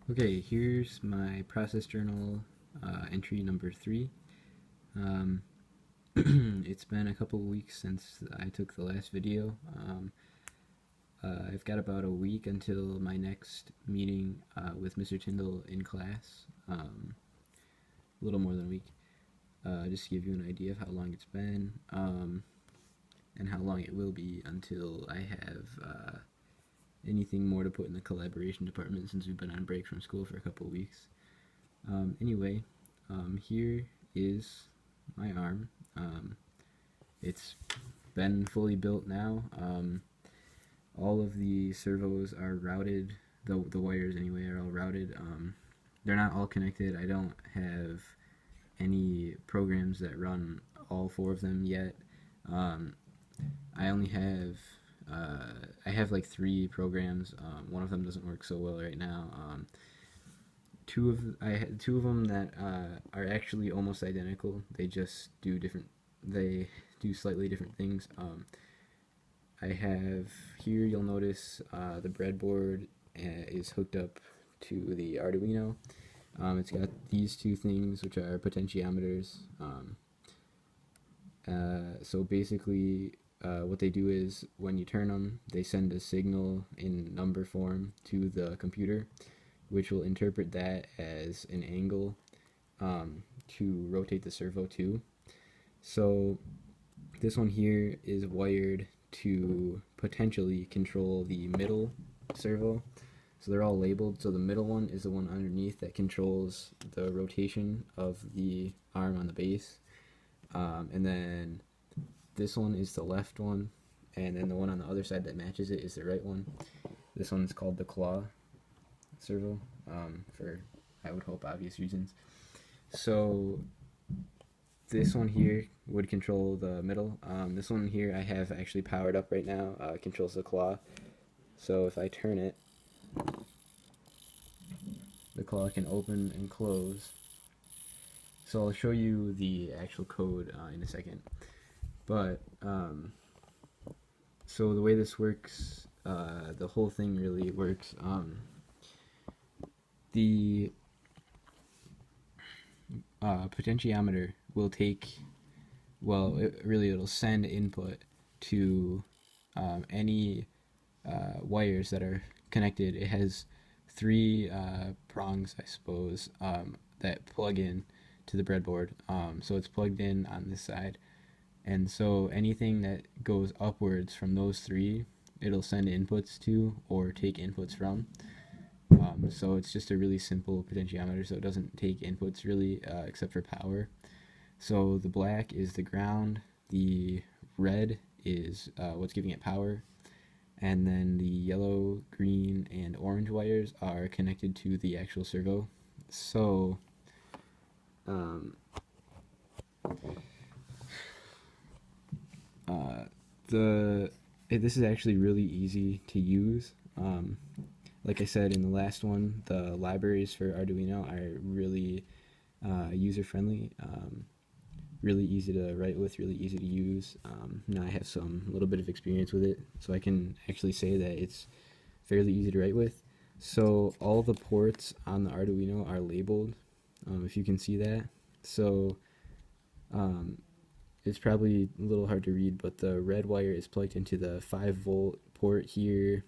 Okay, here's my process journal entry number 3. Um, it's been a couple weeks since I took the last video. I've got about a week until my next meeting with Mr. Tyndall in class. A little more than a week. Just to give you an idea of how long it's been and how long it will be until I have anything more to put in the collaboration department since we've been on break from school for a couple weeks. Anyway, here is my arm. It's been fully built now. All of the servos are routed. The wires anyway are all routed. They're not all connected. I don't have any programs that run all 4 of them yet. Um, I only have I have like 3 programs. One of them doesn't work so well right now. I had 2 of them that are actually almost identical. They just do different. They do slightly different things. I have here. You'll notice the breadboard is hooked up to the Arduino. It's got these 2 things, which are potentiometers. So basically, what they do is when you turn them, they send a signal in number form to the computer, which will interpret that as an angle to rotate the servo to. So this one here is wired to potentially control the middle servo. So they're all labeled. So the middle one is the one underneath that controls the rotation of the arm on the base. And then this one is the left one. And then the one on the other side that matches it is the right one. This one's called the claw servo for, I would hope, obvious reasons. So this one here would control the middle. This one here I have actually powered up right now. Controls the claw. So if I turn it, the claw can open and close. So I'll show you the actual code in a second. But so the way this works, the whole thing really works. The potentiometer will take, well, it'll send input to any wires that are connected. It has 3 prongs, I suppose, that plug in to the breadboard. So it's plugged in on this side. And so anything that goes upwards from those 3, it'll send inputs to or take inputs from. So it's just a really simple potentiometer, so it doesn't take inputs really, except for power. So the black is the ground, the red is what's giving it power, and then the yellow, green, and orange wires are connected to the actual servo. So this is actually really easy to use. Like I said in the last one, the libraries for Arduino are really user-friendly, really easy to write with, really easy to use. Now I have some little bit of experience with it, so I can actually say that it's fairly easy to write with. So all the ports on the Arduino are labeled, if you can see that. So it's probably a little hard to read, but the red wire is plugged into the 5-volt port here,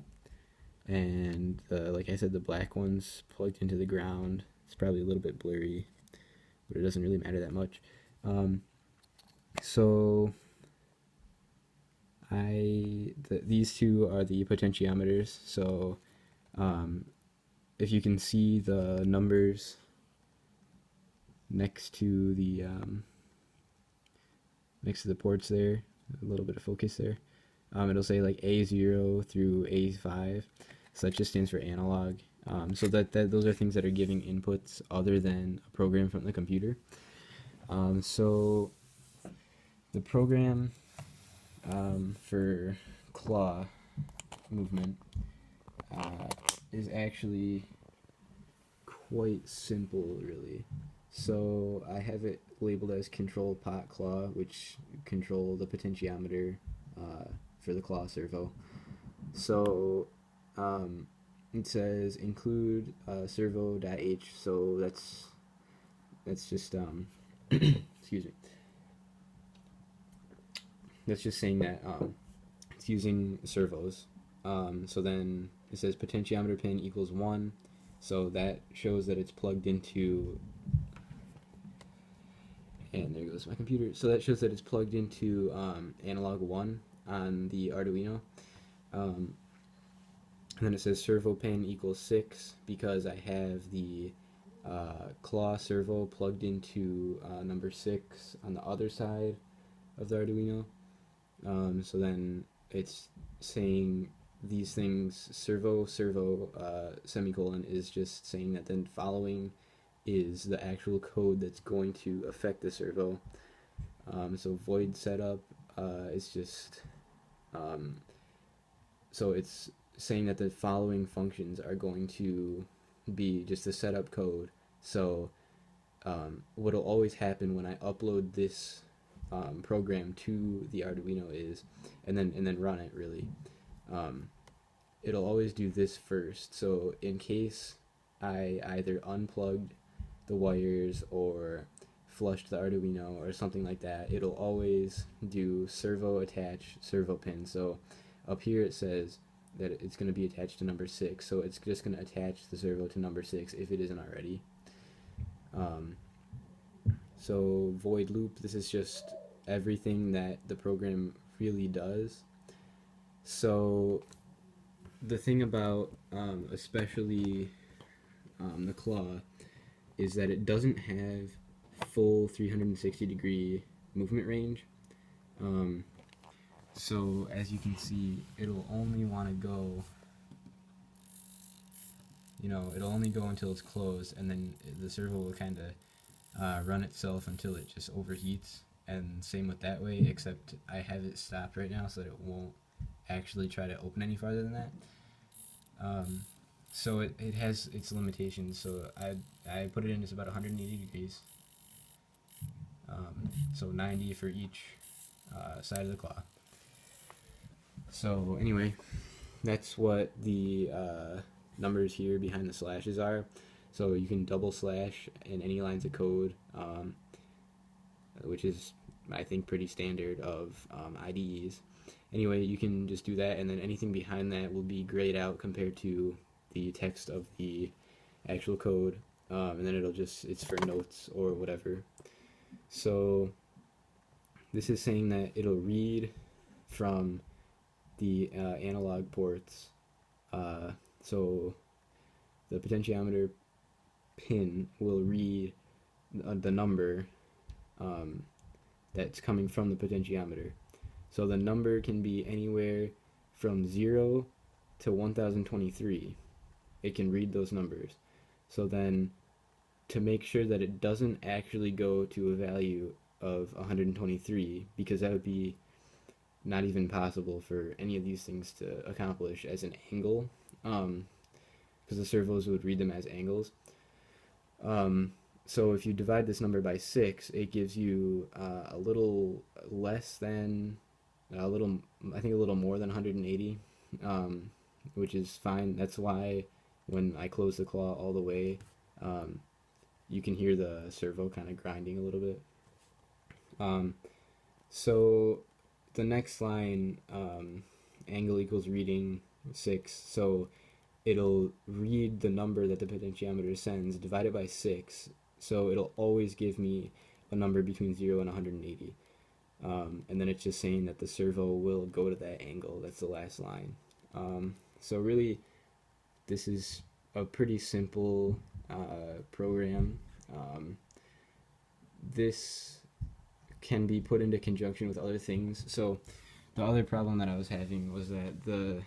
and like I said, the black one's plugged into the ground. It's probably a little bit blurry, but it doesn't really matter that much. So these 2 are the potentiometers. So if you can see the numbers next to the ports there, a little bit of focus there. It'll say like A0 through A5. So that just stands for analog. So that those are things that are giving inputs other than a program from the computer. So the program for claw movement is actually quite simple, really. So I have it labeled as control pot claw, which control the potentiometer for the claw servo. So it says include servo.h, so that's just excuse me, that's just saying that it's using servos. So then it says potentiometer pin equals 1, so that shows that it's plugged into, and there goes my computer, so that shows that it's plugged into analog 1 on the Arduino. And then it says servo pin equals 6 because I have the claw servo plugged into number 6 on the other side of the Arduino. So then it's saying these things, servo, semicolon, is just saying that then following is the actual code that's going to affect the servo. So void setup is just, so it's saying that the following functions are going to be just the setup code. So what'll always happen when I upload this program to the Arduino is, and then run it really, it'll always do this first. So in case I either unplugged the wires or flushed the Arduino or something like that, it'll always do servo attach servo pin. So up here it says that it's going to be attached to number 6, so it's just going to attach the servo to number 6 if it isn't already. So void loop, this is just everything that the program really does. So the thing about especially the claw is that it doesn't have full 360-degree movement range. So as you can see, it'll only want to go, it'll only go until it's closed, and then the servo will kind of run itself until it just overheats. And same with that way, except I have it stopped right now so that it won't actually try to open any farther than that. So it has its limitations. So I put it in as about 180 degrees. So 90 for each side of the claw. So anyway, that's what the numbers here behind the slashes are. So you can double slash in any lines of code, which is, I think, pretty standard of IDEs. Anyway, you can just do that, and then anything behind that will be grayed out compared to the text of the actual code, and then it's for notes or whatever. So this is saying that it'll read from the analog ports. So the potentiometer pin will read the number that's coming from the potentiometer. So the number can be anywhere from 0 to 1023. It can read those numbers. So then, to make sure that it doesn't actually go to a value of 123, because that would be not even possible for any of these things to accomplish as an angle, because the servos would read them as angles. So if you divide this number by 6, it gives you a little less than, I think a little more than 180, which is fine. That's why when I close the claw all the way, you can hear the servo kind of grinding a little bit. So the next line, angle equals reading 6, so it'll read the number that the potentiometer sends, divide it by 6, so it'll always give me a number between 0 and 180. And then it's just saying that the servo will go to that angle. That's the last line. So really, this is a pretty simple program. This can be put into conjunction with other things. So the other problem that I was having was that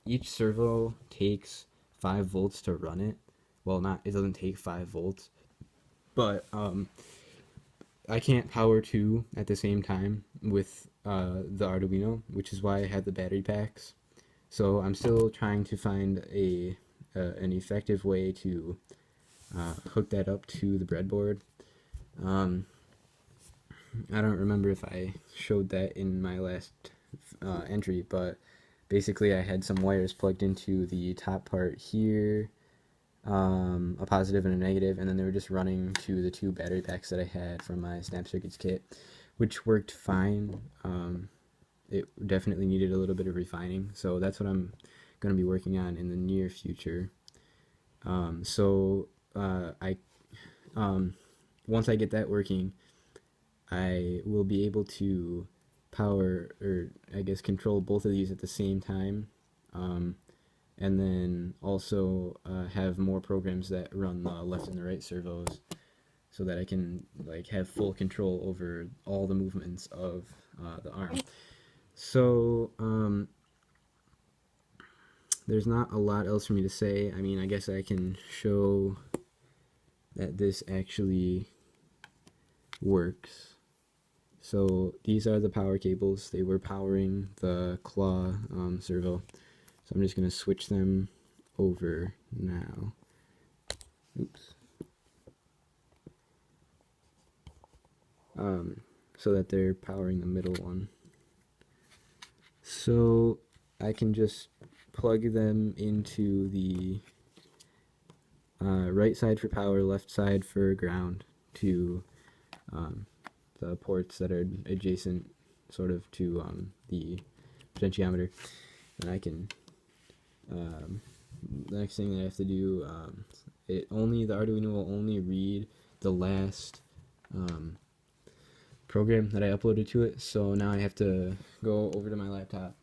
each servo takes 5 volts to run it. Well, it doesn't take 5 volts, but I can't power 2 at the same time with the Arduino, which is why I had the battery packs. So I'm still trying to find an effective way to hook that up to the breadboard. I don't remember if I showed that in my last entry, but basically I had some wires plugged into the top part here, a positive and a negative, and then they were just running to the two battery packs that I had from my Snap Circuits kit, which worked fine. It definitely needed a little bit of refining, so that's what I'm going to be working on in the near future. Once I get that working, I will be able to power, or I guess control, both of these at the same time, and then also have more programs that run the left and the right servos, so that I can like have full control over all the movements of the arm. So there's not a lot else for me to say. I mean, I guess I can show that this actually works. So these are the power cables. They were powering the claw servo. So I'm just going to switch them over now. Oops. So that they're powering the middle one. So I can just plug them into the right side for power, left side for ground, to the ports that are adjacent sort of to the potentiometer. And I can, the next thing that I have to do, the Arduino will only read the last program that I uploaded to it. So now I have to go over to my laptop.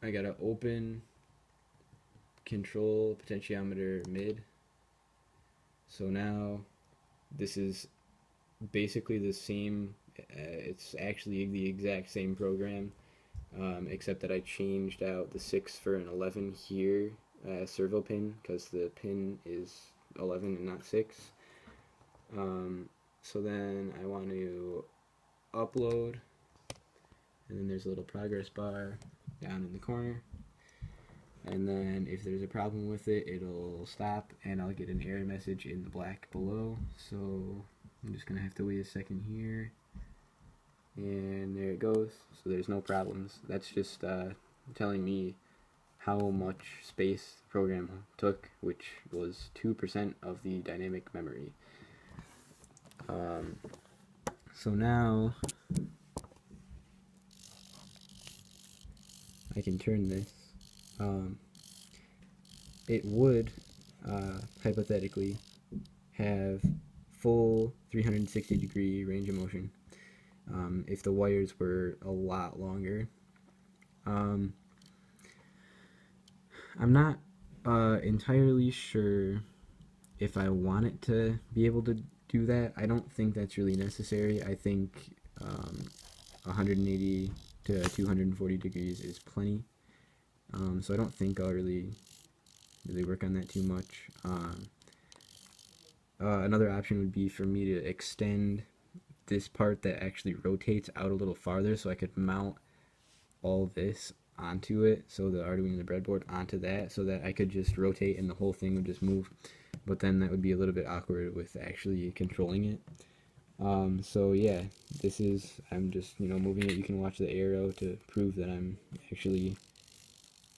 I gotta open control potentiometer mid. So now this is basically the same, it's actually the exact same program, except that I changed out the 6 for an 11 here servo pin, because the pin is 11 and not 6. So then I want to upload, and then there's a little progress bar down in the corner, and then if there's a problem with it, it'll stop and I'll get an error message in the black below. So I'm just gonna have to wait a second here, and there it goes. So there's no problems. That's just telling me how much space the program took, which was 2% of the dynamic memory. So now I can turn this. It would hypothetically have full 360-degree range of motion if the wires were a lot longer. I'm not entirely sure if I want it to be able to do that. I don't think that's really necessary. I think 180 to 240 degrees is plenty. So I don't think I'll really work on that too much. Another option would be for me to extend this part that actually rotates out a little farther, so I could mount all this onto it, so the Arduino and the breadboard onto that, so that I could just rotate and the whole thing would just move. But then that would be a little bit awkward with actually controlling it. So yeah, this is, I'm just, moving it. You can watch the arrow to prove that I'm actually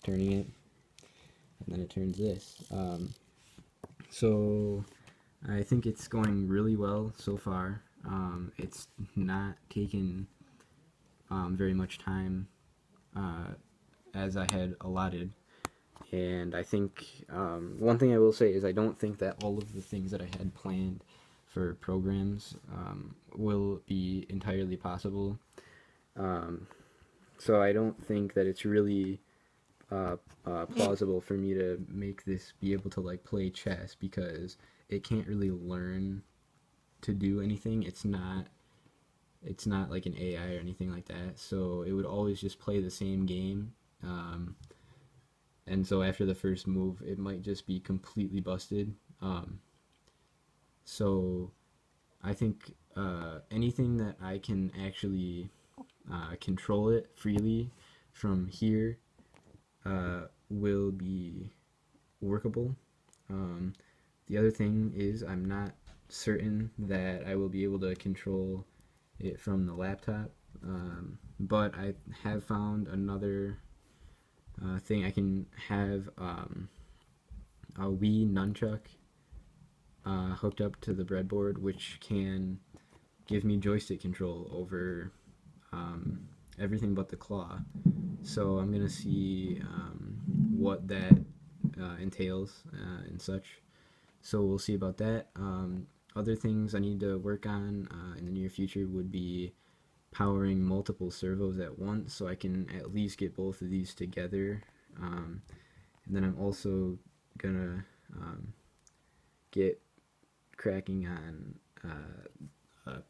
turning it. And then it turns this. So I think it's going really well so far. It's not taken very much time as I had allotted. And I think one thing I will say is I don't think that all of the things that I had planned for programs will be entirely possible. So I don't think that it's really plausible for me to make this be able to like play chess, because it can't really learn to do anything. It's not like an AI or anything like that, so it would always just play the same game. And so after the first move, it might just be completely busted. So I think anything that I can actually control it freely from here will be workable. The other thing is I'm not certain that I will be able to control it from the laptop, but I have found another thing. I can have a Wii nunchuck hooked up to the breadboard, which can give me joystick control over everything but the claw. So I'm gonna see what that entails and such. So we'll see about that. Other things I need to work on in the near future would be powering multiple servos at once, so I can at least get both of these together. And then I'm also gonna get cracking on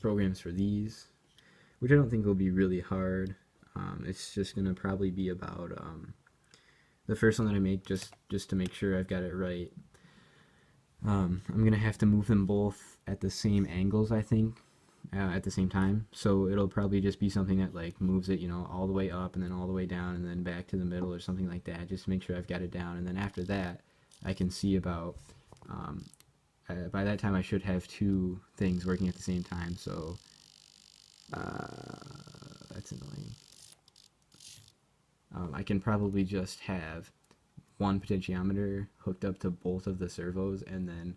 programs for these, which I don't think will be really hard. It's just gonna probably be about the first one that I make, just to make sure I've got it right. I'm gonna have to move them both at the same angles, I think, at the same time. So it'll probably just be something that like moves it, all the way up and then all the way down and then back to the middle or something like that, just to make sure I've got it down. And then after that, I can see about. By that time, I should have two things working at the same time. So that's annoying. I can probably just have one potentiometer hooked up to both of the servos and then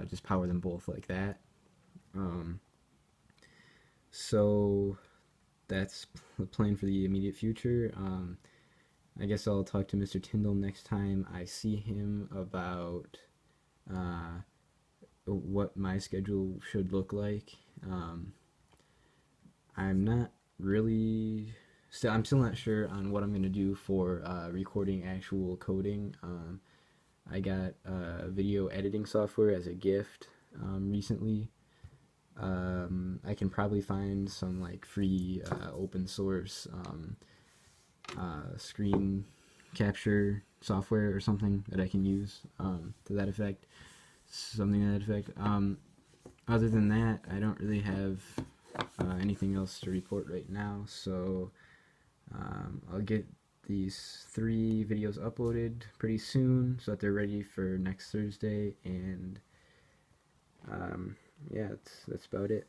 just power them both like that. So that's the plan for the immediate future. I guess I'll talk to Mr. Tyndall next time I see him about what my schedule should look like. I'm not really I'm still not sure on what I'm gonna do for recording actual coding. I got video editing software as a gift recently. I can probably find some like free open source screen capture software or something that I can use to that effect. Something to that effect. Other than that, I don't really have anything else to report right now, so I'll get these 3 videos uploaded pretty soon so that they're ready for next Thursday, and yeah, that's about it.